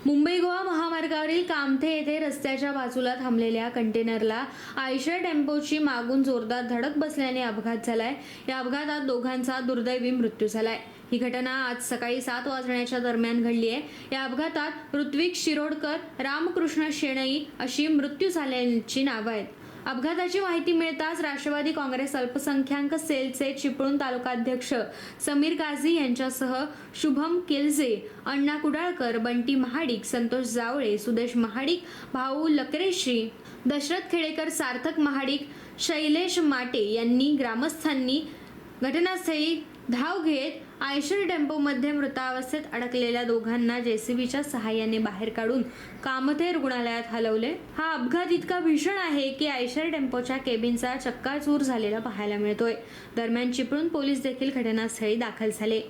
मुंबई गोवा महामार्गावरील कामथे येथे रस्त्याच्या बाजूला थांबलेल्या कंटेनरला आयशर टेम्पोची मागून जोरदार धडक बसल्याने अपघात झालाय। या अपघातात दोघांचा दुर्दैवी मृत्यू झालाय। ही घटना आज सकाळी 7 वाजण्याच्या दरम्यान घडली आहे। या अपघातात ऋत्विक शिरोडकर, रामकृष्ण शेणई अशी मृत्यू झाल्याची नावं आहेत। अपघाताची माहिती मिळताच राष्ट्रवादी काँग्रेस अल्पसंख्याक सेलचे चिपळूण तालुकाध्यक्ष समीर काझी यांच्यासह शुभम किल्जे, अण्णा कुडाळकर, बंटी महाडिक, संतोष जावळे, सुदेश महाडिक, भाऊ लकरेश्री, दशरथ खेडेकर, सार्थक महाडिक, शैलेश माटे यांनी ग्रामस्थांनी घटनास्थळी धाव घेत आयशर टेम्पोमध्ये मृतावस्थेत अडकलेल्या दोघांना जेसीबीच्या सहाय्याने बाहेर काढून कामथे रुग्णालयात हलवले। हा अपघात इतका भीषण आहे की आयशर टेम्पोच्या केबिनचा चक्काचूर झालेला पाहायला मिळतोय। दरम्यान चिपळूण पोलीस देखील घटनास्थळी दाखल झाले।